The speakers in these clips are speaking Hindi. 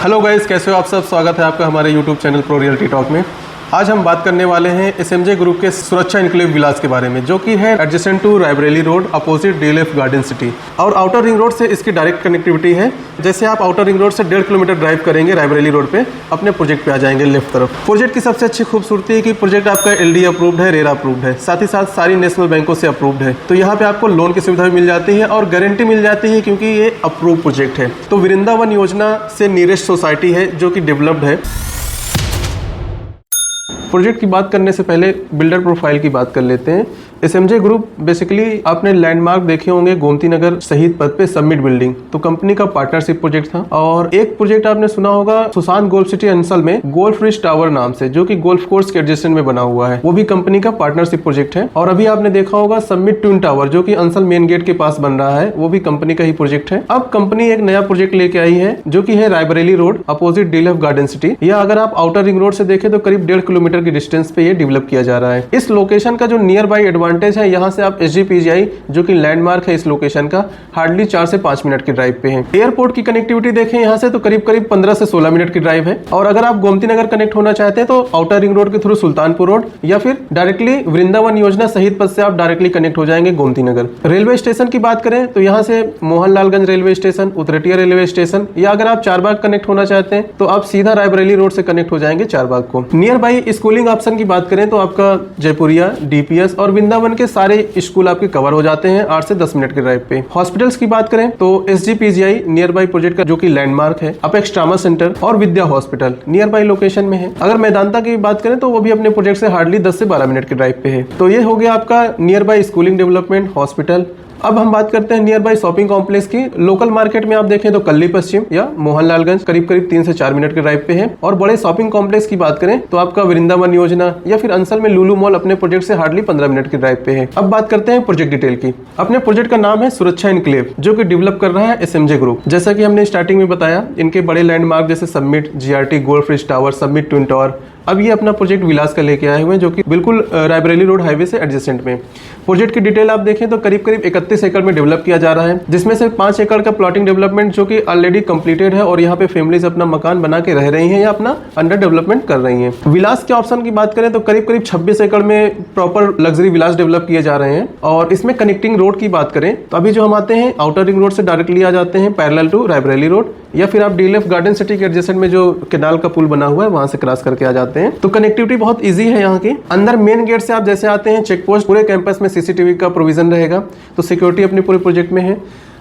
हेलो गाइस, कैसे हो आप सब। स्वागत है आपका हमारे YouTube channel pro realty talk में। आज हम बात करने वाले हैं एसएमजे ग्रुप के सुरक्षा इनक्लेव विलास के बारे में, जो कि है adjacent to Raebareli road opposite DLF Garden City. और आउटर रिंग रोड से इसकी डायरेक्ट कनेक्टिविटी है। जैसे आप आउटर रिंग रोड से 1.5 किलोमीटर ड्राइव करेंगे रायबरेली रोड पे, अपने प्रोजेक्ट पे आ जाएंगे लेफ्ट तरफ। प्रोजेक्ट की सबसे अच्छी खूबसूरती है कि प्रोजेक्ट आपका एलडी अप्रूव्ड है, रेरा अप्रूव्ड है, साथ ही साथ सारी नेशनल बैंकों से अप्रूव्ड है। तो यहाँ पे आपको लोन की सुविधा भी मिल जाती है और गारंटी मिल जाती है, क्योंकि ये अप्रूव प्रोजेक्ट है। तो वृंदावन योजना से नियरेस्ट सोसाइटी है जो कि डेवलप्ड है। प्रोजेक्ट की बात करने से पहले बिल्डर प्रोफाइल की बात कर लेते हैं। एसएमजे ग्रुप बेसिकली आपने लैंडमार्क देखे होंगे गोमती नगर शहीद पथ पे सबमिट बिल्डिंग, तो कंपनी का पार्टनरशिप प्रोजेक्ट था। और एक प्रोजेक्ट आपने सुना होगा सुशांत गोल्फ सिटी अंसल में गोल्फ रिच टावर नाम से, जो कि गोल्फ कोर्स के एडजेसेंट में बना हुआ है, वो भी कंपनी का पार्टनरशिप प्रोजेक्ट है। और अभी आपने देखा होगा सबमिट ट्विन टावर, जो कि अंसल मेन गेट के पास बन रहा है, वो भी कंपनी का ही प्रोजेक्ट है। अब कंपनी एक नया प्रोजेक्ट लेके आई है, जो कि है Raebareli road opposite DLF Garden city. या अगर आप आउटर रिंग रोड से देखें तो करीब 1.5 किलोमीटर की डिस्टेंस पे ये डेवलप किया जा रहा है। इस लोकेशन का जो नियर बाई एडवांटेज है, यहाँ से आप एसजीपीजीआई जो कि लैंडमार्क है इस लोकेशन का, हार्डली 4 से 5 मिनट की ड्राइव पे है। एयरपोर्ट की कनेक्टिविटी देखें यहाँ से तो करीब 15 से 16 मिनट की ड्राइव है। और अगर आप गोमती नगर कनेक्ट होना चाहते हैं तो आउटर रिंग रोड के थ्रू सुल्तानपुर रोड या फिर डायरेक्टली वृंदावन योजना शहीद पथ से आप डायरेक्टली कनेक्ट हो जाएंगे गोमती नगर। रेलवे स्टेशन की बात करें तो यहाँ से Mohanlalganj railway station, Utretia railway station, या अगर आप चारबाग कनेक्ट होना चाहते हैं तो आप सीधा रायबरेली रोड से कनेक्ट हो जाएंगे चारबाग को। नियर बाई स्कूलिंग ऑप्शन की बात करें तो आपका जयपुरिया, डीपीएस और वृंदावन के सारे स्कूल आपके कवर हो जाते हैं 8 से 10 मिनट के ड्राइव पे। हॉस्पिटल्स की बात करें तो एसजीपीजीआई नियर बाई प्रोजेक्ट का जो कि लैंडमार्क है, अपेक्स ट्रामा सेंटर और विद्या हॉस्पिटल नियर बाई लोकेशन में है। अगर मैदानता की बात करें तो वो भी अपने प्रोजेक्ट से हार्डली 10 से 12 मिनट के ड्राइव पे है। तो ये हो गया आपका near by schooling development, hospital. अब हम बात करते हैं नियर बाई शॉपिंग कॉम्प्लेक्स की। लोकल मार्केट में आप देखें तो कल्ली पश्चिम या मोहनलालगंज करीब 3 से 4 मिनट के ड्राइव पे है। और बड़े शॉपिंग कॉम्प्लेक्स की बात करें तो आपका वृंदावन योजना या फिर अंसल में लुलु मॉल अपने प्रोजेक्ट से हार्डली 15 मिनट की ड्राइव पे है। अब बात करते हैं प्रोजेक्ट डिटेल की। अपने प्रोजेक्ट का नाम है सुरक्षा इनक्लेव, जो कि डेवलप कर रहा है एसएमजे ग्रुप। जैसा कि हमने स्टार्टिंग में बताया, इनके बड़े लैंडमार्क जैसे submit, GRT, golf rich tower, submit twin tower. अब ये अपना प्रोजेक्ट विलास का लेके आए हुए हैं, जो कि बिल्कुल रायबरेली रोड हाईवे से एडजेसेंट में। प्रोजेक्ट की डिटेल आप देखें तो करीब 31 एकड़ में डेवलप किया जा रहा है, जिसमें से 5 एकड़ का प्लॉटिंग डेवलपमेंट जो कि ऑलरेडी कंप्लीटेड है और यहाँ पे फैमिलीज अपना मकान बना के रह रही हैं या अपना अंडर डेवलपमेंट कर रही हैं। विलास के ऑप्शन की बात करें तो करीब 26 एकड़ में प्रॉपर लग्जरी विलास डेवलप किए जा रहे हैं। और इसमें कनेक्टिंग रोड की बात करें तो अभी जो हम आते हैं आउटर रिंग रोड से डायरेक्टली आ जाते हैं पैरेलल टू रायबरेली रोड, या फिर आप डीएलएफ गार्डन सिटी के एडजेसेंट में जो केनाल का पुल बना हुआ है वहां से क्रॉस करके आ जाते हैं। तो कनेक्टिविटी बहुत इजी है यहाँ की। अंदर मेन गेट से आप जैसे आते हैं चेक पोस्ट, पूरे कैंपस में सीसीटीवी का प्रोविजन रहेगा, तो सिक्योरिटी अपने पूरे प्रोजेक्ट में है।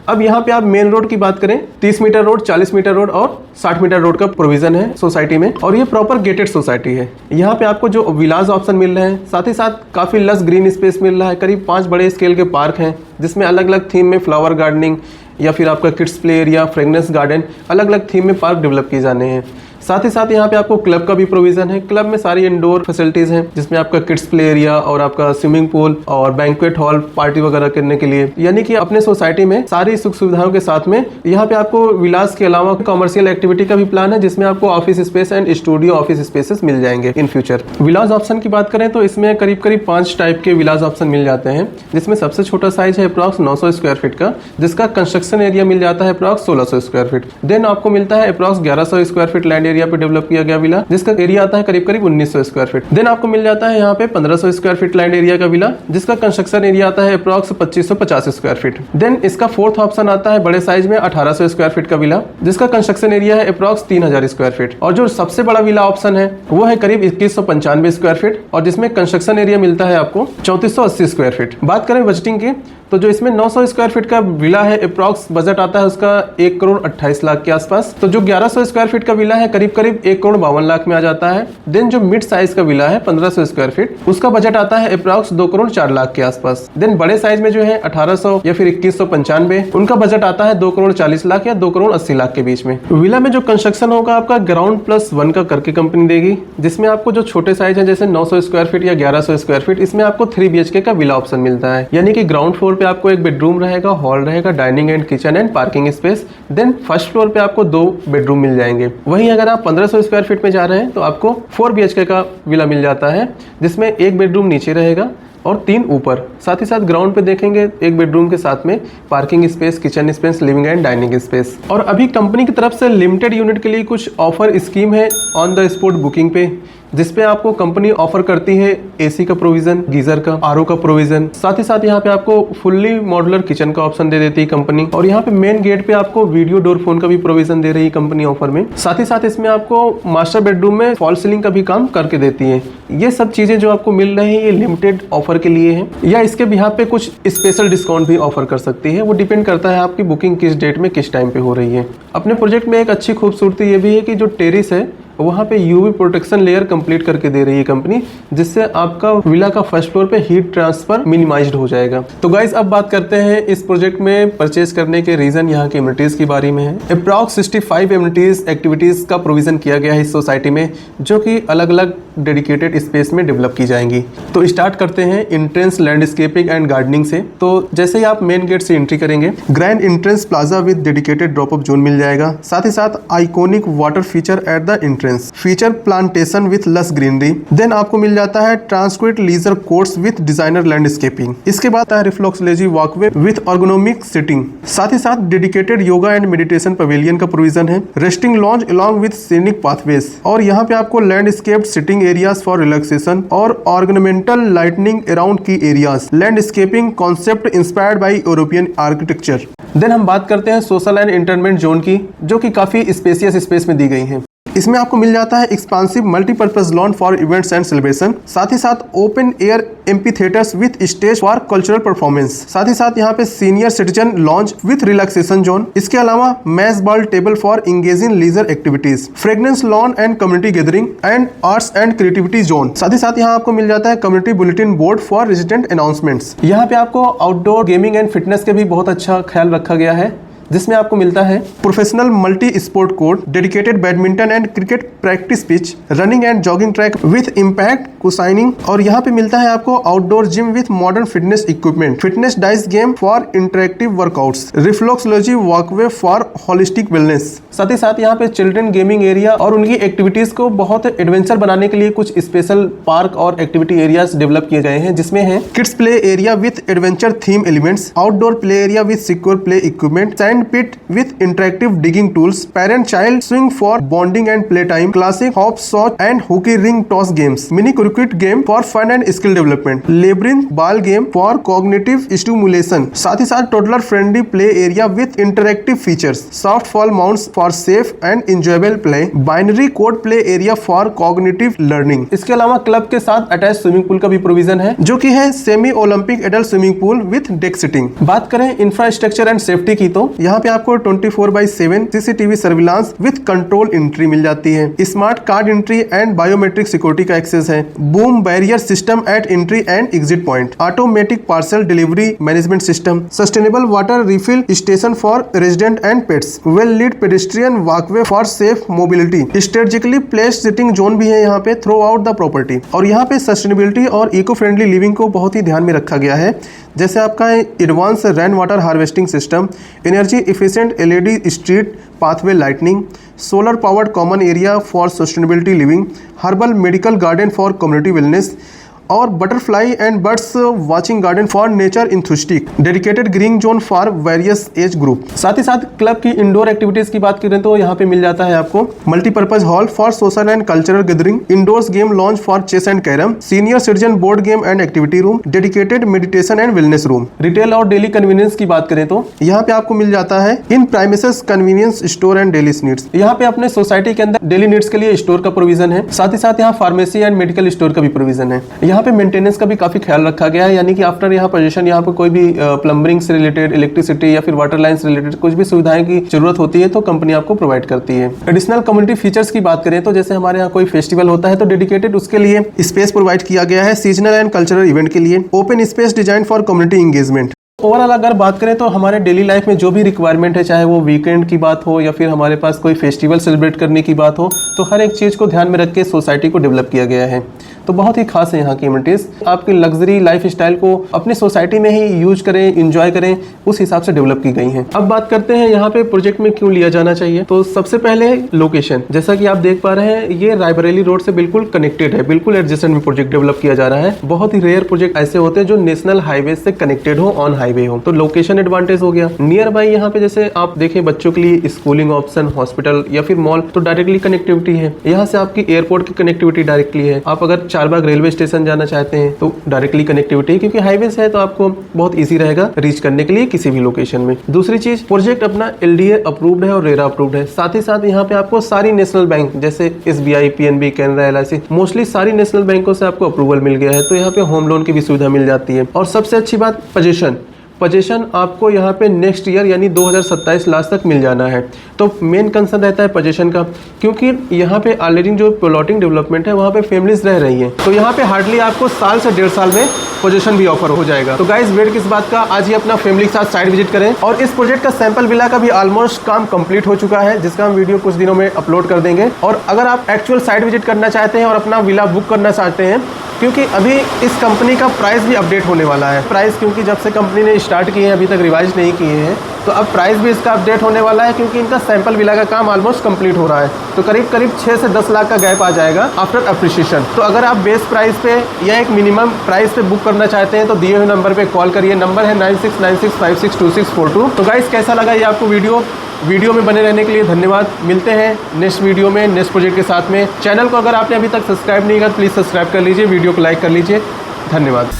अब यहाँ पे आप मेन रोड की बात करें, 30 मीटर रोड, 40 मीटर रोड और 60 मीटर रोड का प्रोविजन है सोसाइटी में। और ये प्रॉपर गेटेड सोसाइटी है। यहाँ पे आपको जो विलास ऑप्शन मिल रहे हैं, साथ ही साथ काफी लस ग्रीन स्पेस मिल रहा है। करीब 5 बड़े स्केल के पार्क हैं, जिसमें अलग अलग थीम में फ्लावर गार्डनिंग या फिर आपका kids play area, fragrance garden, अलग अलग थीम में पार्क डेवलप किए जाने हैं। साथ ही साथ यहाँ पे आपको क्लब का भी प्रोविजन है। क्लब में सारी इंडोर फैसिलिटीज हैं, जिसमें आपका किड्स प्ले एरिया और आपका स्विमिंग पूल और बैंक्वेट हॉल, पार्टी वगैरह करने के लिए। यानी कि अपने सोसाइटी में सारी सुख सुविधाओं के साथ में यहाँ पे आपको विलास के अलावा कमर्शियल एक्टिविटी का भी प्लान है, जिसमें आपको office space and studio office spaces मिल जाएंगे इन फ्यूचर। विलास ऑप्शन की बात करें तो इसमें करीब 5 टाइप के विलास ऑप्शन मिल जाते हैं, जिसमें सबसे छोटा साइज है अप्रॉक्स 900 स्क्वायर फीट का, जिसका कंस्ट्रक्शन एरिया मिल जाता है अप्रॉक्स 1600 स्क्वायर फीट। देन आपको मिलता है approx 1100 square feet land area पे डेवलप किया गया विला, जिसका एरिया आता है करीब 1900 स्क्वायर फीट। देन आपको मिल जाता है यहाँ पे 1500 स्क्वायर फीट लैंड एरिया का विला, जिसका कंस्ट्रक्शन एरिया आता है अप्रॉक्स 2550 स्क्वायर फीट। देन इसका फोर्थ ऑप्शन आता है बड़े साइज में 1800 स्क्वायर फीट का विला, जिसका कंस्ट्रक्शन एरिया है अप्रॉक्स 3000 स्क्वायर फीट। और जो सबसे बड़ा विला ऑप्शन है वो है करीब 2195 स्क्वायर फीट, और जिसमें कंस्ट्रक्शन एरिया मिलता है आपको 3480 स्क्वायर फीट। बात करें बजटिंग की तो जो इसमें 900 स्क्वायर फीट का विला है, अप्रॉक्स बजट आता है उसका 1 करोड़ 28 लाख के आसपास। तो जो 1100 स्क्वायर फीट का विला है करीब 1 करोड़ 52 लाख में आ जाता है। देन जो मिड साइज का विला है 1500 स्क्वायर फीट, उसका बजट आता है अप्रॉक्स 2 करोड़ 4 लाख के आसपास। देन बड़े साइज में जो है 1800 या फिर 2195, उनका बजट आता है 2 करोड़ 40 लाख या 2 करोड़ 80 लाख के बीच में। विला में जो कंस्ट्रक्शन होगा आपका ग्राउंड प्लस 1 का करके कंपनी देगी, जिसमें आपको जो छोटे साइज है जैसे 900 स्क्वायर फीट या 1100 स्क्वायर फीट, इसमें आपको 3 BHK का विला ऑप्शन मिलता है। यानी कि ग्राउंड फ्लोर पे आपको एक बेडरूम रहेगा, हॉल रहेगा, dining and kitchen and parking space. Then first floor पे आपको 2 बेडरूम मिल जाएंगे। वहीं अगर आप 1500 स्क्वायर फीट में जा रहे हैं तो आपको 4 BHK का विला मिल जाता है, जिसमें एक बेडरूम नीचे रहेगा, और 3 ऊपर। साथ ही साथ ग्राउंड पे देखेंगे एक बेडरूम के साथ में parking space, kitchen space, living and dining space. और अभी कंपनी की तरफ से लिमिटेड यूनिट के लिए कुछ ऑफर स्कीम है ऑन द स्पॉट बुकिंग पे, जिसपे आपको कंपनी ऑफर करती है एसी का प्रोविजन, गीजर का, आरओ का प्रोविजन। साथ ही साथ यहाँ पे आपको फुल्ली मॉड्यूलर किचन का ऑप्शन दे देती है कंपनी। और यहाँ पे मेन गेट पे आपको वीडियो डोर फोन का भी प्रोविजन दे रही है कंपनी ऑफर में। साथ ही साथ इसमें आपको मास्टर बेडरूम में फॉल सीलिंग का भी काम करके देती है। ये सब चीजें जो आपको मिल रही है ये लिमिटेड ऑफर के लिए है, या इसके बिहार पे कुछ स्पेशल डिस्काउंट भी ऑफर कर सकती है। वो डिपेंड करता है आपकी बुकिंग किस डेट में किस टाइम पे हो रही है। अपने प्रोजेक्ट में एक अच्छी खूबसूरती ये भी है कि जो टेरिस है वहाँ पे यूवी प्रोटेक्शन लेयर कंप्लीट करके दे रही है कंपनी, जिससे आपका विला का फर्स्ट फ्लोर पे हीट ट्रांसफर मिनिमाइज्ड हो जाएगा। तो गाइस अब बात करते हैं इस प्रोजेक्ट में परचेज करने के रीजन, यहाँ के एमिनिटीज के बारे में है। अप्रॉक्स 65 एमिनिटीज एक्टिविटीज का प्रोविजन किया गया है इस सोसाइटी में, जो कि अलग अलग डेडिकेटेड स्पेस में डेवलप की जाएंगी। तो स्टार्ट करते हैं इंट्रेंस लैंडस्केपिंग एंड गार्डनिंग से। तो जैसे ही आप मेन गेट से एंट्री करेंगे, grand entrance plaza with dedicated drop up zone मिल जाएगा। साथ ही साथ iconic water feature at the feature plantation with lush greenery. Then आपको मिल जाता है tranquil leisure courts with designer landscaping. इसके बाद है reflexology walkway with ergonomic seating. साथ ही साथ dedicated yoga and meditation pavilion का प्रोविजन है। Resting lounge along with scenic pathways. और यहाँ पे आपको landscaped sitting areas for relaxation और ऑर्गेनामेंटल लाइटनिंग अराउंड की areas. Landscaping concept inspired by European architecture. Then हम बात करते हैं सोशल एंड एंटरटेनमेंट जोन की, जो कि काफी स्पेसियस स्पेस में दी गई है। इसमें आपको मिल जाता है expansive multipurpose lawn for events and celebration. साथ ही साथ open air amphitheaters with stage for cultural performance. साथ ही साथ यहाँ पे senior citizen lounge with relaxation zone. इसके अलावा match ball table for engaging leisure activities, fragrance lawn and community gathering and arts and creativity zone. साथ ही साथ यहाँ आपको मिल जाता है community bulletin board for resident announcements. यहाँ पे आपको आउटडोर गेमिंग एंड फिटनेस के भी बहुत अच्छा ख्याल रखा गया है, जिसमें आपको मिलता है professional multi sport court, dedicated badminton and cricket practice pitch, running and jogging track with impact cushioning. और यहाँ पे मिलता है आपको outdoor gym with modern fitness equipment, fitness dice game for interactive workouts, reflexology walkway for holistic wellness. साथ ही साथ यहाँ पे चिल्ड्रन गेमिंग एरिया और उनकी एक्टिविटीज को बहुत एडवेंचर बनाने के लिए कुछ स्पेशल पार्क और एक्टिविटी एरियाज डेवलप किए गए हैं, जिसमें है kids play area with adventure theme elements, outdoor play area with secure play equipment, pit with interactive digging tools, parent-child swing for bonding and playtime, classic hopscotch and hockey ring toss games, mini cricket game for fun and skill development, labyrinth ball game for cognitive stimulation. साथ ही साथ toddler friendly play area with interactive features, soft fall mounts for safe and enjoyable play, binary code play area for cognitive learning. इसके अलावा क्लब के साथ अटैच स्विमिंग पूल का भी प्रोविजन है, जो कि है semi Olympic adult swimming pool with deck sitting. बात करें इंफ्रास्ट्रक्चर एंड सेफ्टी की, तो यहाँ पे आपको 24/7 CCTV surveillance with control entry मिल जाती है। Smart card entry and biometric security का एक्सेस है। Boom barrier system at entry and exit point, automatic parcel delivery management system, sustainable water refill station for resident and pets, well lead pedestrian walkway for safe mobility, strategically placed sitting zone भी है यहाँ पे थ्रू आउट द प्रॉपर्टी। और यहाँ पे सस्टेनेबिलिटी और इको फ्रेंडली लिविंग को बहुत ही ध्यान में रखा गया है, जैसे आपका advance rain water harvesting system, energy efficient LED street pathway lightning, solar powered common area for sustainability living, herbal medical garden for community wellness और butterfly and birds watching garden for nature enthusiastic, dedicated green zone for various age group. साथ ही साथ क्लब की इंडोर एक्टिविटीज की बात करें तो यहाँ पे मिल जाता है आपको multipurpose hall for social and cultural gathering, indoors game lounge for chess and carrom, senior citizen board game and activity room, dedicated meditation and wellness room. Retail और डेली कन्वीनियंस की बात करें तो यहाँ पे आपको मिल जाता है in premises convenience store and daily needs. यहाँ पे अपने सोसाइटी के अंदर डेली नीड्स के लिए स्टोर का प्रोविजन है। साथ ही साथ यहाँ फार्मेसी एंड मेडिकल स्टोर का भी प्रोविजन है। यहाँ पे मेंटेनेंस का भी काफी ख्याल रखा गया है, यानी कि आफ्टर यहाँ पोजीशन यहाँ पे कोई भी प्लम्बरिंग से रिलेटेड, इलेक्ट्रिसिटी या फिर वाटर लाइन से रिलेटेड कुछ भी सुविधाएं की जरूरत होती है तो कंपनी आपको प्रोवाइड करती है। एडिशनल कम्युनिटी फीचर्स की बात करें तो जैसे हमारे यहाँ कोई फेस्टिवल होता है तो डेडिकेटेड उसके लिए स्पेस प्रोवाइड किया गया है, सीजनल एंड कल्चरल इवेंट के लिए, open space design for community engagement. Overall अगर बात करें तो हमारे डेली लाइफ में जो भी रिक्वायरमेंट है, चाहे वो वीकेंड की बात हो या फिर हमारे पास कोई फेस्टिवल सेलिब्रेट करने की बात हो, तो हर एक चीज़ को ध्यान में रख के सोसाइटी को डेवलप किया गया है। तो बहुत ही खास है यहाँ की एमिनिटीज। आपकी लग्जरी लाइफ स्टाइल को अपनी सोसाइटी में ही यूज करें, इंजॉय करें, उस हिसाब से डेवलप की गई हैं। अब बात करते हैं यहाँ पे प्रोजेक्ट में क्यों लिया जाना चाहिए। तो सबसे पहले लोकेशन, जैसा कि आप देख पा रहे हैं ये रायबरेली रोड से बिल्कुल कनेक्टेड है, बिल्कुल एडजेसेंट में प्रोजेक्ट डेवलप किया जा रहा है। बहुत ही रेयर प्रोजेक्ट ऐसे होते हैं जो नेशनल हाईवे से कनेक्टेड हो, ऑन हाईवे हो, तो लोकेशन एडवांटेज हो गया। नियर बाय यहाँ पे जैसे आप देखें बच्चों के लिए स्कूलिंग ऑप्शन, हॉस्पिटल या फिर मॉल, तो डायरेक्टली कनेक्टिविटी है। यहाँ से आपकी एयरपोर्ट की कनेक्टिविटी डायरेक्टली है। आप अगर चारबाग रेलवे स्टेशन जाना चाहते हैं तो डायरेक्टली कनेक्टिविटी है, क्योंकि हाईवे से है तो आपको बहुत ईजी रहेगा रीच करने के लिए किसी भी लोकेशन में। दूसरी चीज, प्रोजेक्ट अपना LDA अप्रूव्ड है और रेरा अप्रूव्ड है। साथ ही साथ यहाँ पे आपको सारी नेशनल बैंक जैसे SBI, PNB, Canara, LIC, mostly सारी नेशनल बैंकों से आपको अप्रूवल मिल गया है, तो यहाँ पे होम लोन की भी सुविधा मिल जाती है। और सबसे अच्छी बात पोजीशन आपको यहाँ पे नेक्स्ट ईयर यानी 2027 लास्ट तक मिल जाना है। तो मेन कंसर्न रहता है पोजीशन का, क्योंकि यहाँ पे ऑलरेडी जो प्लॉटिंग डेवलपमेंट है वहाँ पे फैमिलीज रह रही हैं, तो यहाँ पे हार्डली आपको साल से 1.5 साल में पोजीशन भी ऑफर हो जाएगा। तो गाइस वेट किस बात का, आज ही अपना फैमिली के साथ साइट विजिट करें। और इस प्रोजेक्ट का सैंपल विला का भी ऑलमोस्ट काम कंप्लीट हो चुका है, जिसका हम वीडियो कुछ दिनों में अपलोड कर देंगे। और अगर आप एक्चुअल साइट विजिट करना चाहते हैं और अपना विला बुक करना चाहते हैं, क्योंकि अभी इस कंपनी का प्राइस भी अपडेट होने वाला है। प्राइस क्योंकि जब से कंपनी ने स्टार्ट किए हैं अभी तक रिवाइज नहीं किए हैं, तो अब प्राइस भी इसका अपडेट होने वाला है, क्योंकि इनका सैंपल विला का काम ऑलमोस्ट कंप्लीट हो रहा है। तो करीब 6 से 10 लाख का गैप आ जाएगा आफ्टर अप्रिशिएशन। तो अगर आप बेस प्राइस पे या एक मिनिमम प्राइस पे बुक करना चाहते हैं तो दिए हुए नंबर पे कॉल करिए। नंबर है 9696562642। तो गाइस कैसा लगा ये आपको वीडियो में बने रहने के लिए धन्यवाद। मिलते हैं नेक्स्ट वीडियो में नेक्स्ट प्रोजेक्ट के साथ में। चैनल को अगर आपने अभी तक सब्सक्राइब नहीं किया प्लीज़ सब्सक्राइब कर लीजिए, वीडियो को लाइक कर लीजिए। धन्यवाद।